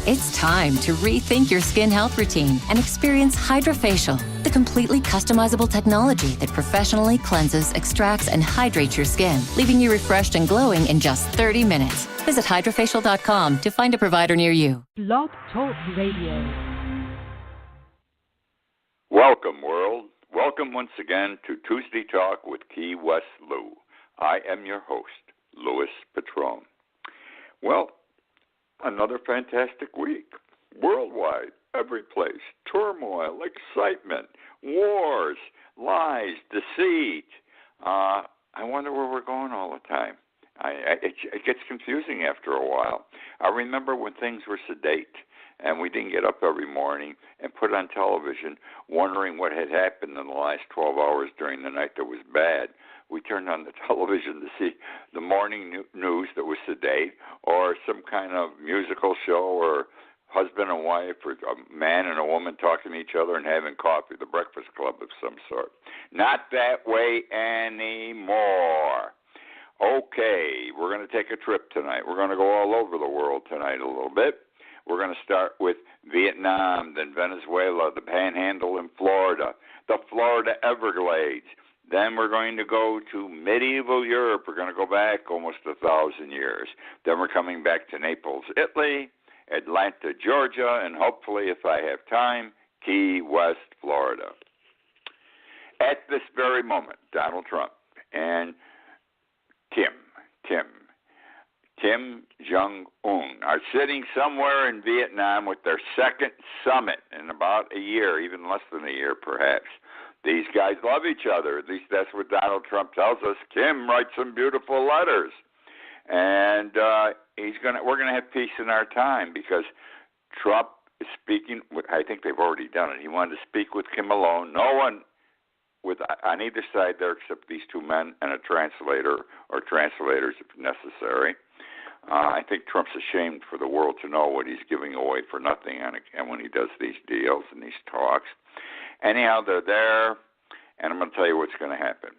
It's time to rethink your skin health routine and experience HydraFacial, the completely customizable technology that professionally cleanses, extracts, and hydrates your skin, leaving you refreshed and glowing in just 30 minutes. Visit HydraFacial.com to find a provider near you. Blog Talk Radio. Welcome, world. Welcome once again to Tuesday Talk with Key West Lou. I am your host, Louis Patron. Well, another fantastic week. Worldwide, every place, turmoil, excitement, wars, lies, deceit. I wonder where we're going all the time. It gets confusing after a while. I remember when things were sedate and we didn't get up every morning and put on television wondering what had happened in the last 12 hours during the night that was bad. We turned on the television to see the morning news that was sedate, or some kind of musical show, or husband and wife, or a man and a woman talking to each other and having coffee, the Breakfast Club of some sort. Not that way anymore. Okay, we're going to take a trip tonight. We're going to go all over the world tonight a little bit. We're going to start with Vietnam, then Venezuela, the Panhandle in Florida, the Florida Everglades. Then we're going to go to medieval Europe. We're going to go back almost 1,000 years. Then we're coming back to Naples, Italy, Atlanta, Georgia, and hopefully, if I have time, Key West, Florida. At this very moment, Donald Trump and Kim Jong-un are sitting somewhere in Vietnam with their second summit in about a year, even less than a year perhaps. These guys love each other. At least that's what Donald Trump tells us. Kim writes some beautiful letters. And we're going to have peace in our time because Trump is speaking. I think they've already done it. He wanted to speak with Kim alone. No one on either side there except these two men and a translator or translators if necessary. I think Trump's ashamed for the world to know what he's giving away for nothing and when he does these deals and these talks. Anyhow, they're there, and I'm going to tell you what's going to happen.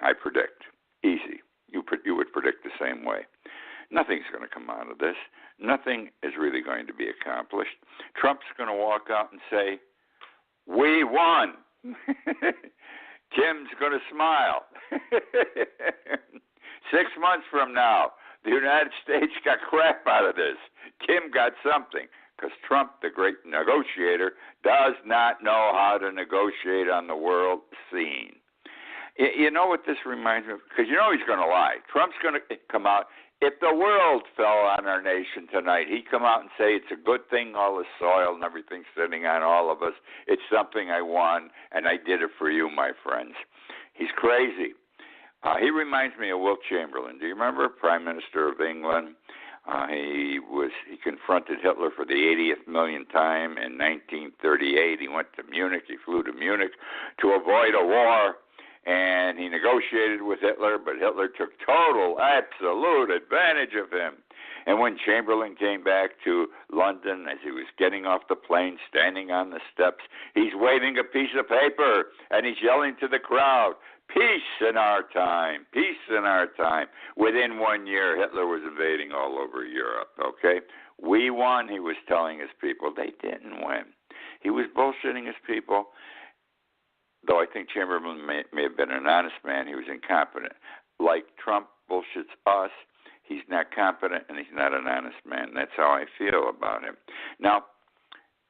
I predict. Easy. You would predict the same way. Nothing's going to come out of this. Nothing is really going to be accomplished. Trump's going to walk out and say, "We won." Kim's going to smile. 6 months from now, the United States got crap out of this. Kim got something. Because Trump, the great negotiator, does not know how to negotiate on the world scene. You know what this reminds me of? Because you know he's going to lie. Trump's going to come out. If the world fell on our nation tonight, he'd come out and say it's a good thing all the soil and everything's sitting on all of us. It's something I won, and I did it for you, my friends. He's crazy. He reminds me of Wilt Chamberlain. Do you remember? Prime Minister of England. He confronted Hitler for the 80th millionth time in 1938. He went to Munich. He flew to Munich to avoid a war, and he negotiated with Hitler, but Hitler took total, absolute advantage of him. And when Chamberlain came back to London, as he was getting off the plane, standing on the steps, he's waving a piece of paper, and he's yelling to the crowd, "Peace in our time, peace in our time." Within 1 year, Hitler was invading all over Europe, okay? We won, he was telling his people. They didn't win. He was bullshitting his people, though I think Chamberlain may have been an honest man. He was incompetent. Like Trump bullshits us, he's not competent and he's not an honest man. That's how I feel about him. Now,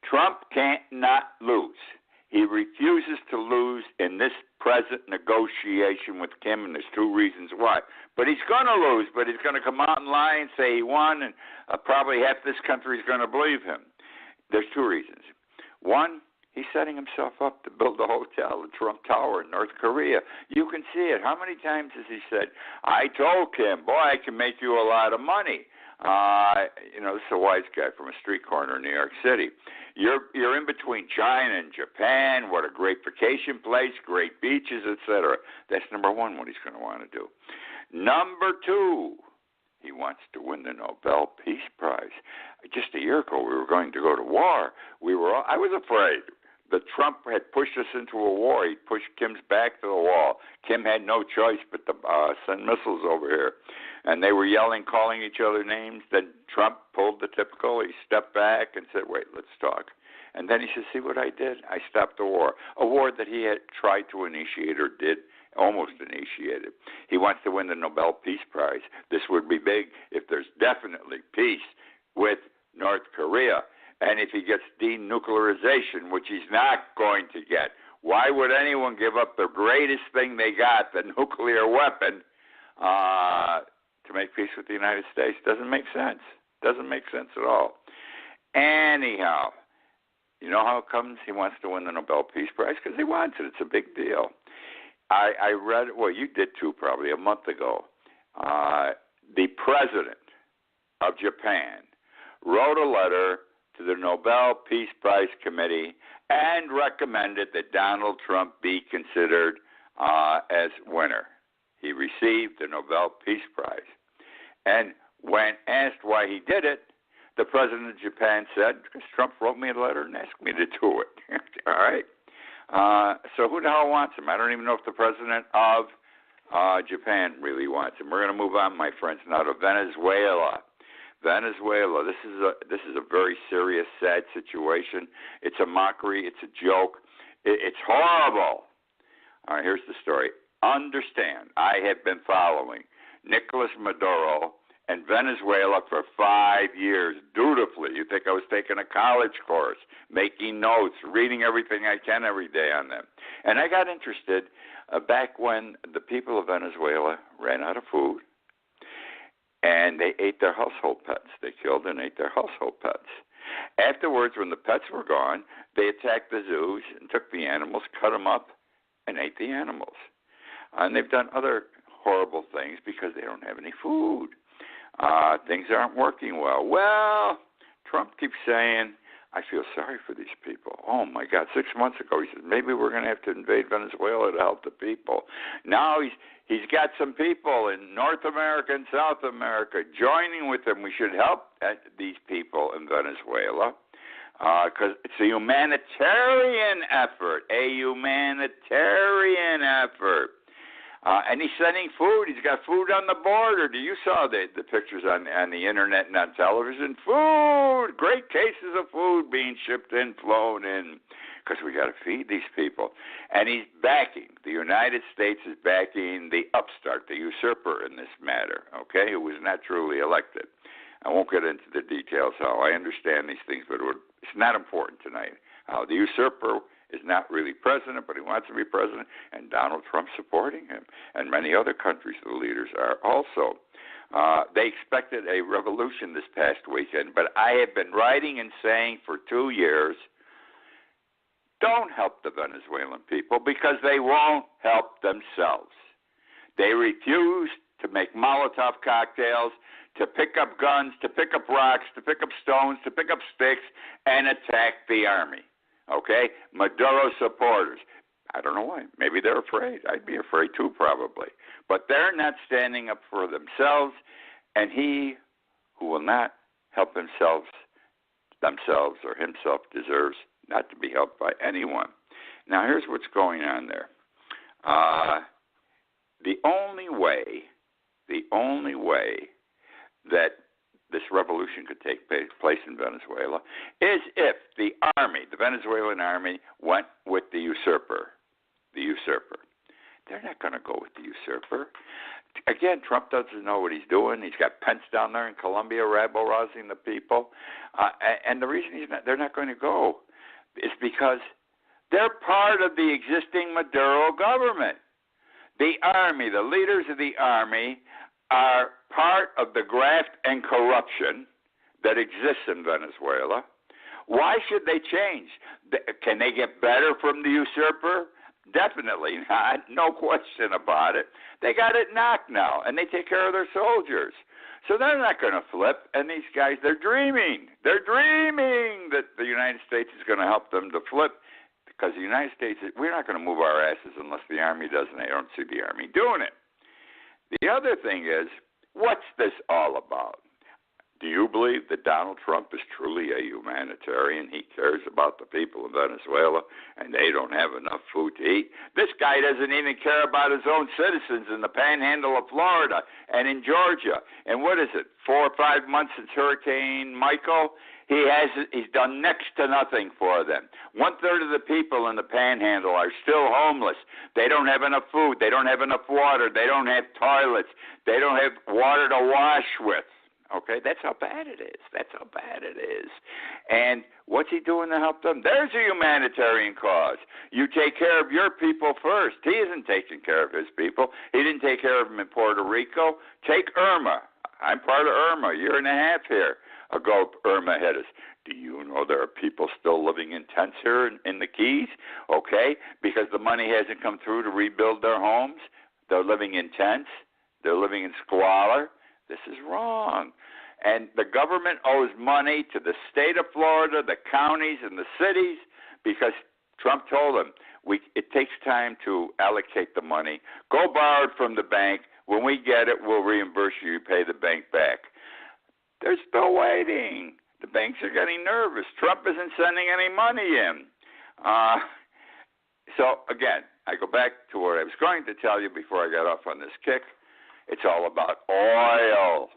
Trump can't not lose. He refuses to lose in this present negotiation with Kim, and there's two reasons why. But he's going to lose, but he's going to come out and lie and say he won, and probably half this country is going to believe him. There's two reasons. One, he's setting himself up to build a hotel, the Trump Tower in North Korea. You can see it. How many times has he said, "I told Kim, boy, I can make you a lot of money." This is a wise guy from a street corner in New York City. You're in between China and Japan. What a great vacation place, great beaches, etc. That's number one, what he's going to want to do. Number two, he wants to win the Nobel Peace Prize. Just a year ago, we were going to go to war. I was afraid that Trump had pushed us into a war. He pushed Kim's back to the wall. Kim had no choice but to send missiles over here. and they were yelling, calling each other names. Then Trump pulled the typical. He stepped back and said, wait, let's talk. And then he said, see what I did? I stopped a war that he had tried to initiate or did almost initiated. He wants to win the Nobel Peace Prize. This would be big if there's definitely peace with North Korea. And if he gets denuclearization, which he's not going to get, why would anyone give up the greatest thing they got, the nuclear weapon, to make peace with the United States? Doesn't make sense. Doesn't make sense at all. Anyhow, you know how it comes he wants to win the Nobel Peace Prize? Because he wants it. It's a big deal. I read, well, you did too probably, a month ago. The president of Japan wrote a letter to the Nobel Peace Prize Committee and recommended that Donald Trump be considered as winner. He received the Nobel Peace Prize. And when asked why he did it, the president of Japan said, because Trump wrote me a letter and asked me to do it. All right. So who the hell wants him? I don't even know if the president of Japan really wants him. We're going to move on, my friends, now to Venezuela. Venezuela. This is a very serious, sad situation. It's a mockery. It's a joke. It's horrible. All right, here's the story. Understand, I have been following Nicolas Maduro and Venezuela for 5 years, dutifully. You think I was taking a college course, making notes, reading everything I can every day on them. And I got interested back when the people of Venezuela ran out of food, and they ate their household pets. They killed and ate their household pets. Afterwards, when the pets were gone, they attacked the zoos and took the animals, cut them up, and ate the animals. And they've done other horrible things because they don't have any food. Things aren't working well. Well, Trump keeps saying, I feel sorry for these people. Oh, my God. 6 months ago, he said, maybe we're going to have to invade Venezuela to help the people. Now he's got some people in North America and South America joining with him. We should help these people in Venezuela because it's a humanitarian effort, and he's sending food. He's got food on the border. You saw the pictures on the internet and on television. Food, great cases of food being shipped in, flown in, because we got to feed these people. And he's backing, the United States is backing the upstart, the usurper in this matter, okay, who was not truly elected. I won't get into the details how I understand these things, but it's not important tonight. The usurper is not really president, but he wants to be president, and Donald Trump supporting him, and many other countries, the leaders are also. They expected a revolution this past weekend, but I have been writing and saying for 2 years, don't help the Venezuelan people because they won't help themselves. They refuse to make Molotov cocktails, to pick up guns, to pick up rocks, to pick up stones, to pick up sticks, and attack the army. Okay? Maduro supporters. I don't know why. Maybe they're afraid. I'd be afraid too, probably. But they're not standing up for themselves, and he who will not help themselves or himself deserves not to be helped by anyone. Now, here's what's going on there. The only way that this revolution could take place in Venezuela is if the army, the Venezuelan army, went with the usurper. They're not going to go with the usurper. Again, Trump doesn't know what he's doing. He's got Pence down there in Colombia rabble-rousing the people. And the reason they're not going to go is because they're part of the existing Maduro government. The army, the leaders of the army, are part of the graft and corruption that exists in Venezuela. Why should they change? Can they get better from the usurper? Definitely not. No question about it. They got it knocked now, and they take care of their soldiers. So they're not going to flip, and these guys, they're dreaming. They're dreaming that the United States is going to help them to flip, because the United States, we're not going to move our asses unless the Army does, and I don't see the Army doing it. The other thing is, what's this all about? Do you believe that Donald Trump is truly a humanitarian? He cares about the people of Venezuela and they don't have enough food to eat. This guy doesn't even care about his own citizens in the panhandle of Florida and in Georgia. And what is it, 4 or 5 months since Hurricane Michael? He's done next to nothing for them. 1/3 of the people in the panhandle are still homeless. They don't have enough food. They don't have enough water. They don't have toilets. They don't have water to wash with. Okay, that's how bad it is. That's how bad it is. And what's he doing to help them? There's a humanitarian cause. You take care of your people first. He isn't taking care of his people. He didn't take care of them in Puerto Rico. Take Irma. I'm part of Irma. 1.5 years here ago, Irma hit us. Do you know there are people still living in tents here in the Keys? Okay, because the money hasn't come through to rebuild their homes. They're living in tents. They're living in squalor. This is wrong. And the government owes money to the state of Florida, the counties, and the cities because Trump told them it takes time to allocate the money. Go borrow it from the bank. When we get it, we'll reimburse you. You pay the bank back. They're still waiting. The banks are getting nervous. Trump isn't sending any money in. So, again, I go back to what I was going to tell you before I got off on this kick. It's all about oil.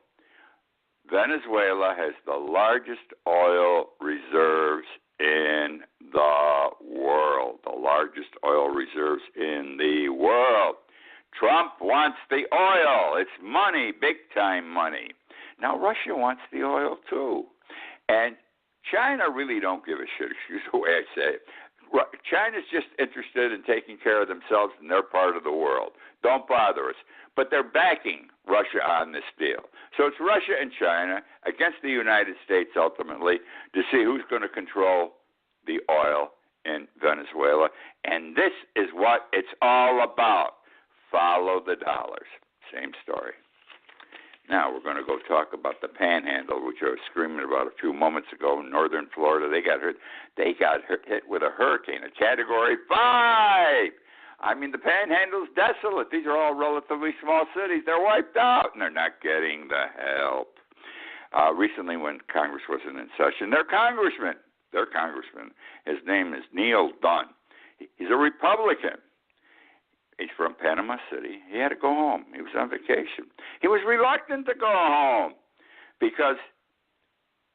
Venezuela has the largest oil reserves in the world. The largest oil reserves in the world. Trump wants the oil. It's money, big-time money. Now, Russia wants the oil, too. And China really don't give a shit, excuse the way I say it. China's just interested in taking care of themselves in their part of the world. Don't bother us. But they're backing Russia on this deal. So it's Russia and China against the United States ultimately to see who's going to control the oil in Venezuela. And this is what it's all about. Follow the dollars. Same story. Now we're going to go talk about the Panhandle, which I was screaming about a few moments ago in northern Florida. They got hit with a hurricane, a Category 5. I mean, the Panhandle's desolate. These are all relatively small cities. They're wiped out, and they're not getting the help. Recently, when Congress wasn't in session, their congressman, his name is Neil Dunn. He's a Republican. He's from Panama City. He had to go home. He was on vacation. He was reluctant to go home because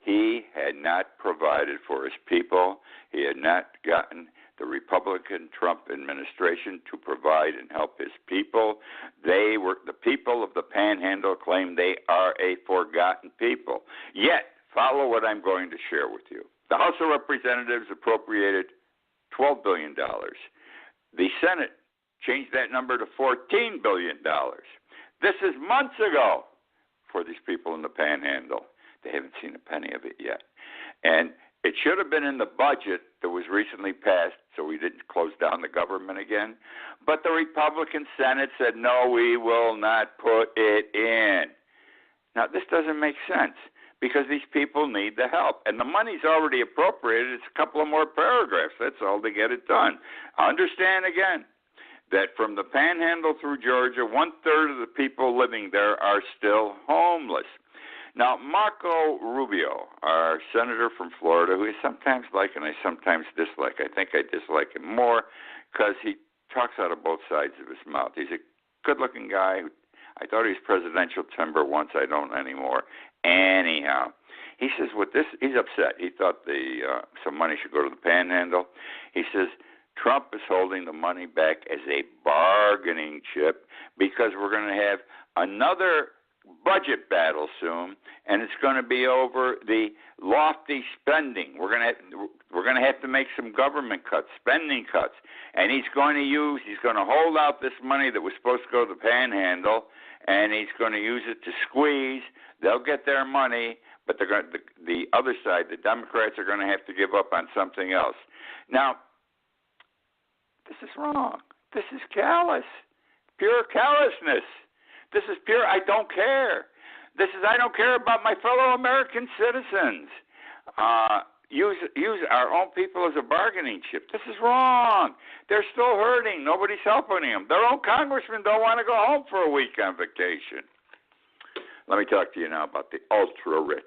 he had not provided for his people. He had not gotten the Republican Trump administration to provide and help his people. The people of the Panhandle claim they are a forgotten people. Yet, follow what I'm going to share with you. The House of Representatives appropriated $12 billion. The Senate changed that number to $14 billion. This is months ago for these people in the Panhandle. They haven't seen a penny of it yet. And it should have been in the budget that was recently passed so we didn't close down the government again. But the Republican Senate said, no, we will not put it in. Now, this doesn't make sense because these people need the help. And the money's already appropriated. It's a couple of more paragraphs. That's all to get it done. Understand again that from the Panhandle through Georgia, 1/3 of the people living there are still homeless. Now, Marco Rubio, our senator from Florida, who I sometimes like and I sometimes dislike. I think I dislike him more because he talks out of both sides of his mouth. He's a good-looking guy. I thought he was presidential timber once. I don't anymore. Anyhow, he says he's upset. He thought some money should go to the Panhandle. He says Trump is holding the money back as a bargaining chip because we're going to have another budget battle soon, and it's going to be over the lofty spending. We're going to have to make some government cuts, spending cuts, and he's going to hold out this money that was supposed to go to the Panhandle, and he's going to use it to squeeze. They'll get their money, but the other side, the Democrats, are going to have to give up on something else. Now, this is wrong. This is callous, pure callousness. This is pure, I don't care. This is, I don't care about my fellow American citizens. Use our own people as a bargaining chip. This is wrong. They're still hurting. Nobody's helping them. Their own congressmen don't want to go home for a week on vacation. Let me talk to you now about the ultra-rich.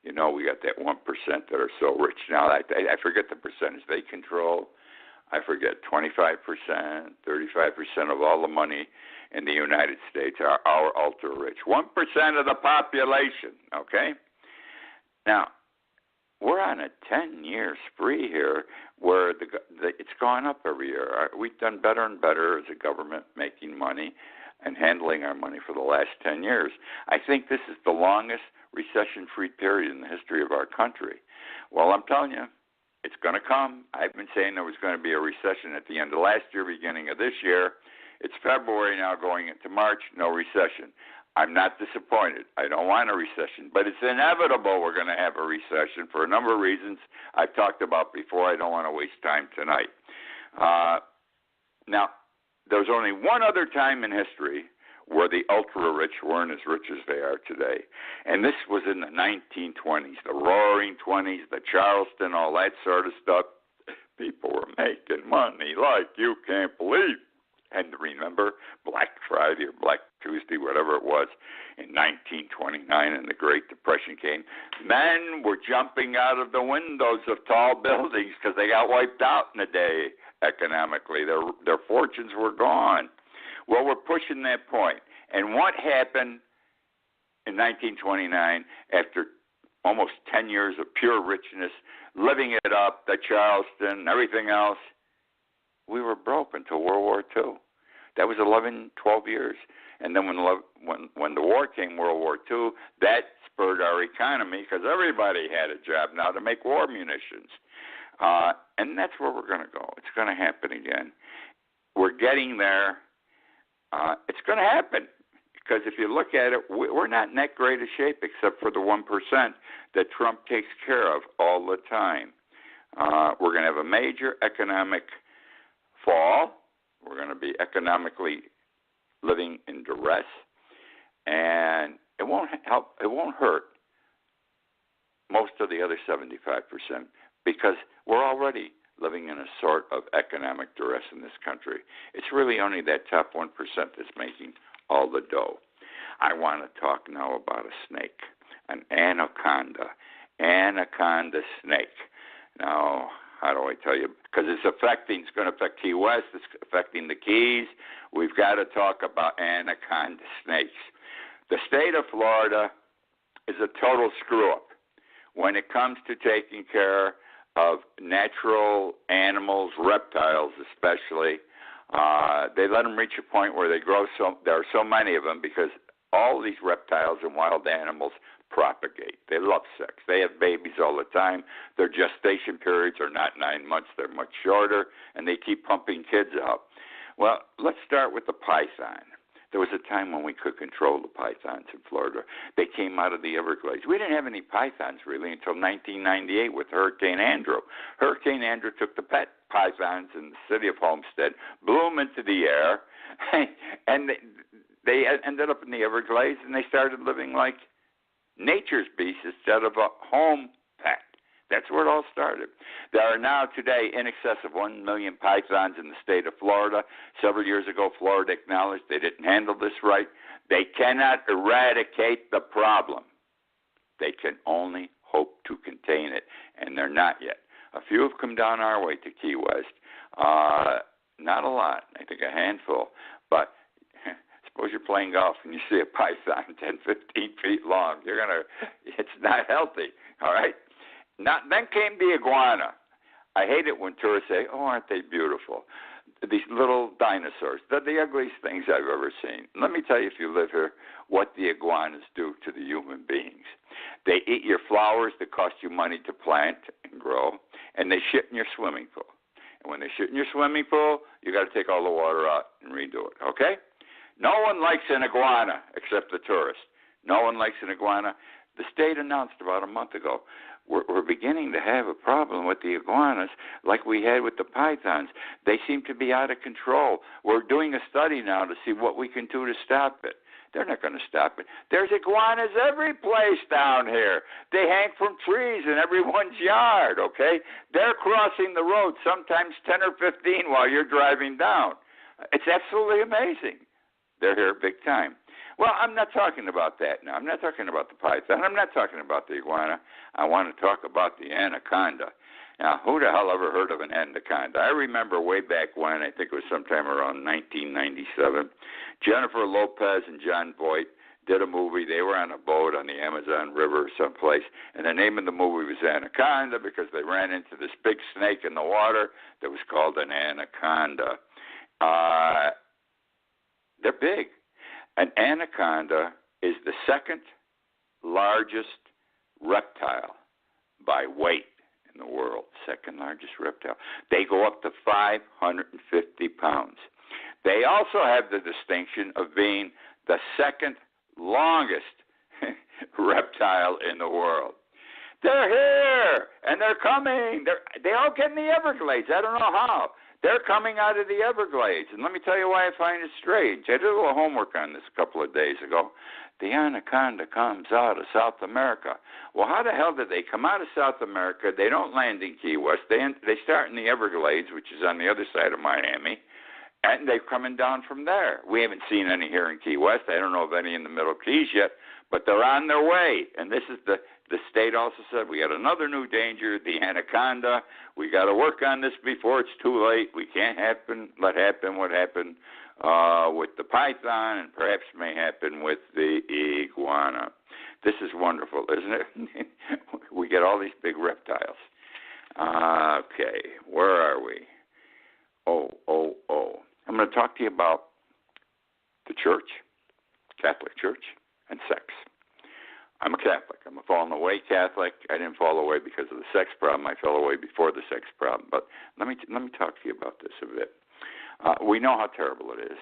You know, we got that 1% that are so rich now. I forget the percentage they control. I forget, 25%, 35% of all the money in the United States are our ultra-rich. 1% of the population, okay? Now, we're on a 10-year spree here where it's gone up every year. We've done better and better as a government making money and handling our money for the last 10 years. I think this is the longest recession-free period in the history of our country. Well, I'm telling you, it's going to come. I've been saying there was going to be a recession at the end of last year, beginning of this year. It's February now, going into March, no recession. I'm not disappointed. I don't want a recession, but it's inevitable we're going to have a recession for a number of reasons I've talked about before. I don't want to waste time tonight. Now, there's only one other time in history where the ultra-rich weren't as rich as they are today, and this was in the 1920s, the Roaring 20s, the Charleston, all that sort of stuff. People were making money like you can't believe. And remember Black Friday or Black Tuesday, whatever it was, in 1929, and the Great Depression came. Men were jumping out of the windows of tall buildings because they got wiped out in a day economically. Their fortunes were gone. Well, we're pushing that point. And what happened in 1929 after almost 10 years of pure richness, living it up, the Charleston, everything else? We were broke until World War II. That was 11, 12 years. And then when the war came, World War II, that spurred our economy because everybody had a job now to make war munitions. And that's where we're going to go. It's going to happen again. We're getting there. It's going to happen because if you look at it, we're not in that great a shape except for the 1% that Trump takes care of all the time. We're going to have a major economic fall. We're going to be economically living in duress, and it won't help. It won't hurt most of the other 75% because we're already living in a sort of economic duress in this country. It's really only that top 1% that's making all the dough. I want to talk now about a snake, an anaconda snake. Now, how do I tell you? Because it's going to affect Key West. It's affecting the Keys. We've got to talk about anaconda snakes. The state of Florida is a total screw-up when it comes to taking care of natural animals, reptiles especially. They let them reach a point where there are so many of them because all these reptiles and wild animals propagate. They love sex. They have babies all the time. Their gestation periods are not 9 months. They're much shorter, and they keep pumping kids out. Well, let's start with the python. There was a time when we could control the pythons in Florida. They came out of the Everglades. We didn't have any pythons really until 1998 with Hurricane Andrew. Hurricane Andrew took the pet pythons in the city of Homestead, blew them into the air, and they ended up in the Everglades, and they started living like nature's beasts instead of a home pet. That's where it all started. There are now today in excess of 1 million pythons in the state of Florida. Several years ago, Florida acknowledged they didn't handle this right. They cannot eradicate the problem. They can only hope to contain it, and they're not yet. A few have come down our way to Key West. Not a lot, I think a handful, but suppose you're playing golf and you see a python 10, 15 feet long. It's not healthy, all right? Then came the iguana. I hate it when tourists say, oh, aren't they beautiful? These little dinosaurs. They're the ugliest things I've ever seen. Let me tell you, if you live here, what the iguanas do to the human beings. They eat your flowers that cost you money to plant and grow, and they shit in your swimming pool. And when they shit in your swimming pool, you got to take all the water out and redo it, okay? No one likes an iguana except the tourist. No one likes an iguana. The state announced about a month ago, we're beginning to have a problem with the iguanas like we had with the pythons. They seem to be out of control. We're doing a study now to see what we can do to stop it. They're not going to stop it. There's iguanas every place down here. They hang from trees in everyone's yard, okay? They're crossing the road, sometimes 10 or 15 while you're driving down. It's absolutely amazing. They're here big time. Well, I'm not talking about that now. I'm not talking about the python. I'm not talking about the iguana. I want to talk about the anaconda. Now, who the hell ever heard of an anaconda? I remember way back when, I think it was sometime around 1997, Jennifer Lopez and John Voight did a movie. They were on a boat on the Amazon River or someplace, and the name of the movie was Anaconda because they ran into this big snake in the water that was called an anaconda. They're big. An anaconda is the second largest reptile by weight in the world. Second largest reptile. They go up to 550 pounds. They also have the distinction of being the second longest reptile in the world. They're here, and they're coming. They all get in the Everglades. I don't know how. They're coming out of the Everglades. And let me tell you why I find it strange. I did a little homework on this a couple of days ago. The anaconda comes out of South America. Well, how the hell did they come out of South America? They don't land in Key West. They start in the Everglades, which is on the other side of Miami, and they're coming down from there. We haven't seen any here in Key West. I don't know of any in the Middle Keys yet, but they're on their way. And this is the state also said, we got another new danger, the anaconda. We got to work on this before it's too late. We can't let happen what happened with the python and perhaps may happen with the iguana. This is wonderful, isn't it? We get all these big reptiles. Okay, where are we? Oh. I'm going to talk to you about the church, Catholic Church, and sex. I'm a Catholic. I'm a fallen away Catholic. I didn't fall away because of the sex problem. I fell away before the sex problem. But let me talk to you about this a bit. We know how terrible it is.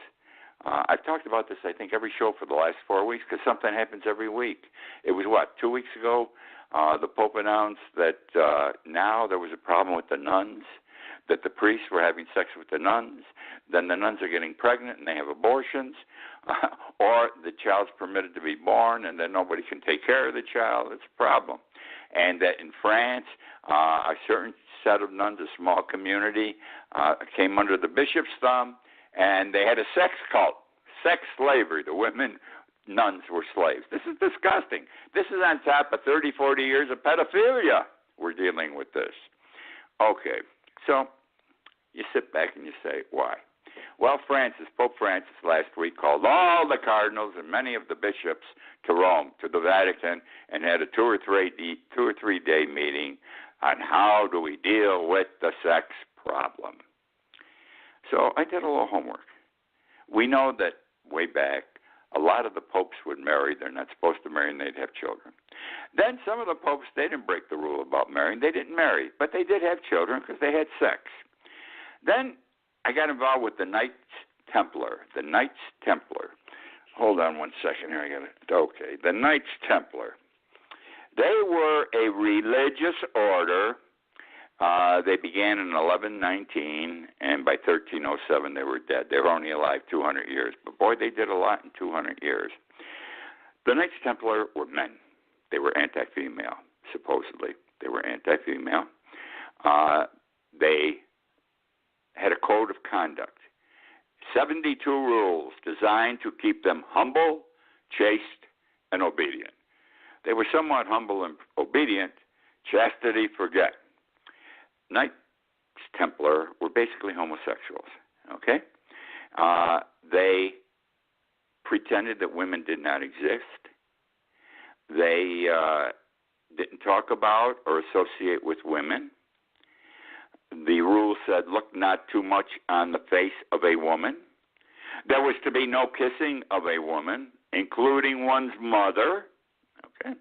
I've talked about this, I think, every show for the last 4 weeks because something happens every week. It was, 2 weeks ago, the Pope announced that now there was a problem with the nuns, that the priests were having sex with the nuns, then the nuns are getting pregnant and they have abortions, or the child's permitted to be born and then nobody can take care of the child. It's a problem. And that in France, a certain set of nuns, a small community, came under the bishop's thumb, and they had a sex cult, sex slavery. The women nuns were slaves. This is disgusting. This is on top of 30, 40 years of pedophilia. We're dealing with this. Okay, so you sit back and you say, why? Well, Pope Francis last week called all the cardinals and many of the bishops to Rome, to the Vatican, and had a 2 or 3 day meeting on how do we deal with the sex problem. So I did a little homework. We know that way back, a lot of the popes would marry. They're not supposed to marry, and they'd have children. Then some of the popes, they didn't break the rule about marrying. They didn't marry, but they did have children because they had sex. Then I got involved with the Knights Templar. The Knights Templar. Hold on one second here. Okay, the Knights Templar. They were a religious order. They began in 1119, and by 1307 they were dead. They were only alive 200 years. But boy, they did a lot in 200 years. The Knights Templar were men. They were anti-female, supposedly. They were anti-female. They had a code of conduct. 72 rules designed to keep them humble, chaste, and obedient. They were somewhat humble and obedient. Chastity, forget. Knights Templar were basically homosexuals, okay? They pretended that women did not exist. They didn't talk about or associate with women. The rule said, look not too much on the face of a woman. There was to be no kissing of a woman, including one's mother, okay?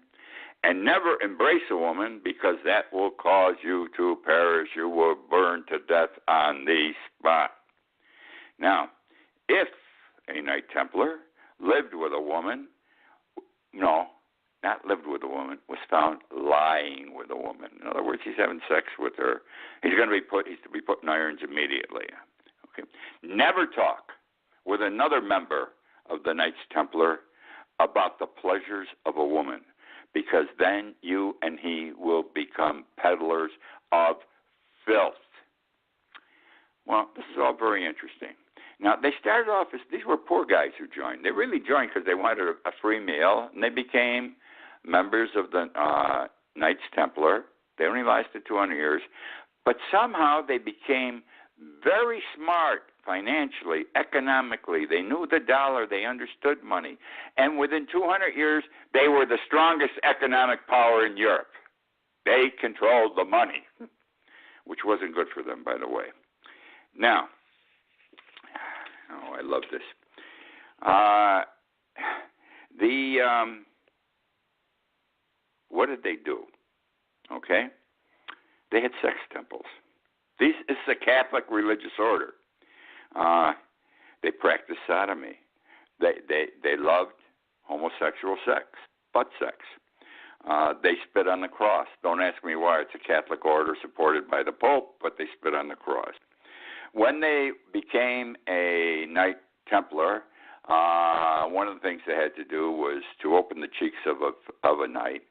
And never embrace a woman because that will cause you to perish. You will burn to death on the spot. Now, if a Knight Templar lived with a woman, not lived with a woman, was found lying with a woman. In other words, he's having sex with her. He's to be put in irons immediately. Okay. Never talk with another member of the Knights Templar about the pleasures of a woman, because then you and he will become peddlers of filth. Well, this is all very interesting. Now, they started off as, these were poor guys who joined. They really joined because they wanted a free meal, and they became members of the Knights Templar. They only lasted 200 years. But somehow they became very smart financially, economically. They knew the dollar. They understood money. And within 200 years, they were the strongest economic power in Europe. They controlled the money, which wasn't good for them, by the way. Now, I love this. What did they do? Okay? They had sex temples. This is a Catholic religious order. They practiced sodomy. They loved homosexual sex, butt sex. They spit on the cross. Don't ask me why. It's a Catholic order supported by the Pope, but they spit on the cross. When they became a Knight Templar, one of the things they had to do was to open the cheeks of a knight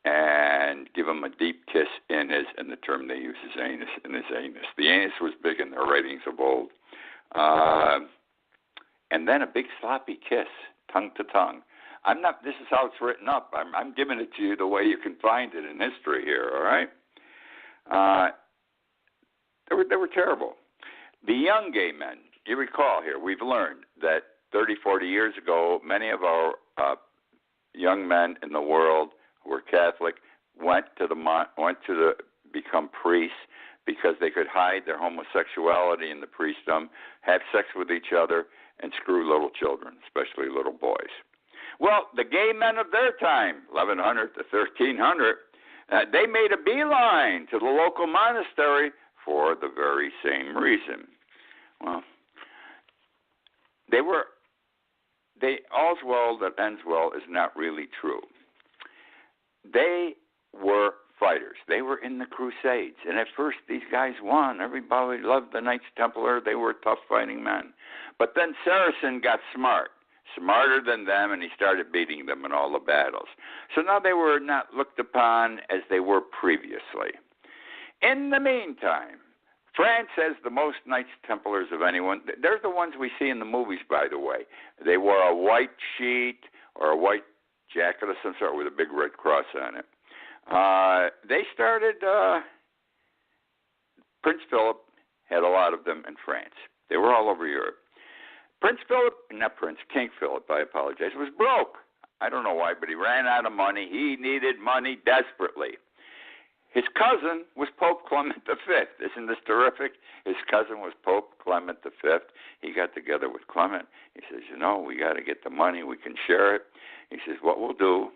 and give him a deep kiss in his, and the term they use is anus, in his anus. The anus was big in their writings of old. And then a big sloppy kiss, tongue to tongue. This is how it's written up. I'm giving it to you the way you can find it in history here, all right? They were terrible. The young gay men, you recall here, we've learned that 30, 40 years ago, many of our young men in the world who were Catholic went to become priests because they could hide their homosexuality in the priestdom, have sex with each other, and screw little children, especially little boys. Well, the gay men of their time, 1100 to 1300, they made a beeline to the local monastery for the very same reason. Well, all's well that ends well is not really true. They were fighters. They were in the Crusades. And at first, these guys won. Everybody loved the Knights Templar. They were tough fighting men. But then Saracen got smarter than them, and he started beating them in all the battles. So now they were not looked upon as they were previously. In the meantime, France has the most Knights Templars of anyone. They're the ones we see in the movies, by the way. They wore a white sheet or a white jacket of some sort with a big red cross on it. They started, Prince Philip had a lot of them in France. They were all over Europe. King Philip, I apologize, was broke. I don't know why, but he ran out of money. He needed money desperately. His cousin was Pope Clement V. Isn't this terrific? His cousin was Pope Clement V. He got together with Clement. He says, we got to get the money. We can share it. He says, what we'll do,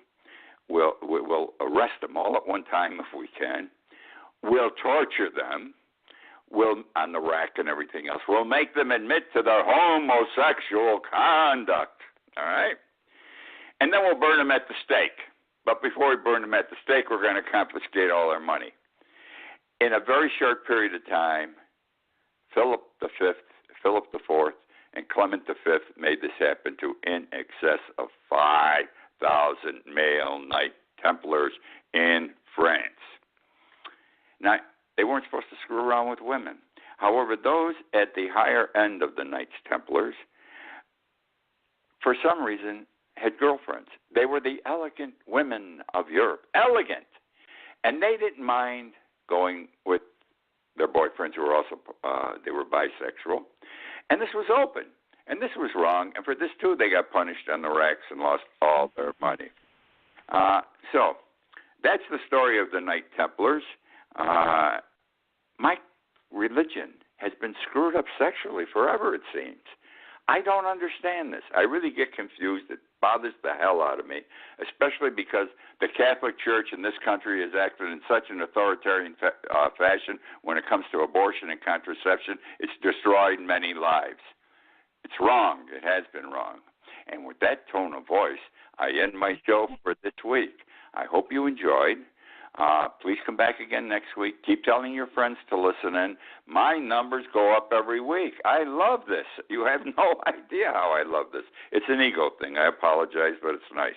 we'll arrest them all at one time if we can. We'll torture them. We'll, on the rack and everything else, we'll make them admit to their homosexual conduct. All right? And then we'll burn them at the stake. But before we burn them at the stake, we're going to confiscate all their money. In a very short period of time, Philip IV, and Clement V made this happen to in excess of 5,000 male Knight Templars in France. Now, they weren't supposed to screw around with women. However, those at the higher end of the Knights Templars, for some reason, had girlfriends. They were the elegant women of Europe. Elegant. And they didn't mind going with their boyfriends who were also, they were bisexual. And this was open. And this was wrong. And for this, too, they got punished on the racks and lost all their money. So that's the story of the Knight Templars. My religion has been screwed up sexually forever, it seems. I don't understand this. I really get confused. It bothers the hell out of me, especially because the Catholic Church in this country has acted in such an authoritarian fashion when it comes to abortion and contraception. It's destroyed many lives. It's wrong. It has been wrong. And with that tone of voice, I end my show for this week. I hope you enjoyed. Please come back again next week. Keep telling your friends to listen in. My numbers go up every week. I love this. You have no idea how I love this. It's an ego thing. I apologize, but it's nice.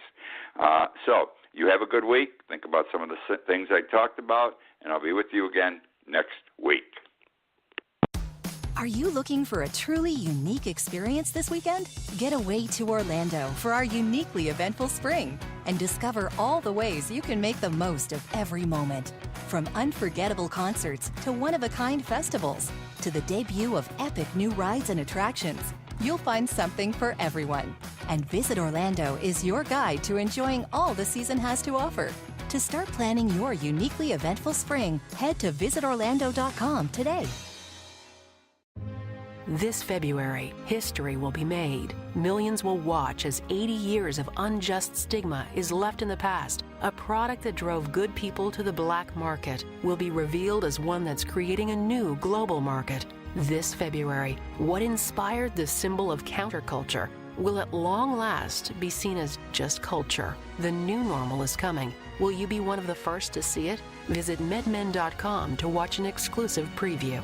So you have a good week. Think about some of the things I talked about, and I'll be with you again next week. Are you looking for a truly unique experience this weekend? Get away to Orlando for our uniquely eventful spring and discover all the ways you can make the most of every moment. From unforgettable concerts to one-of-a-kind festivals to the debut of epic new rides and attractions, you'll find something for everyone. And Visit Orlando is your guide to enjoying all the season has to offer. To start planning your uniquely eventful spring, head to visitorlando.com today. This February, history will be made. Millions will watch as 80 years of unjust stigma is left in the past. A product that drove good people to the black market will be revealed as one that's creating a new global market. This February, what inspired the symbol of counterculture will at long last be seen as just culture. The new normal is coming. Will you be one of the first to see it? Visit medmen.com to watch an exclusive preview.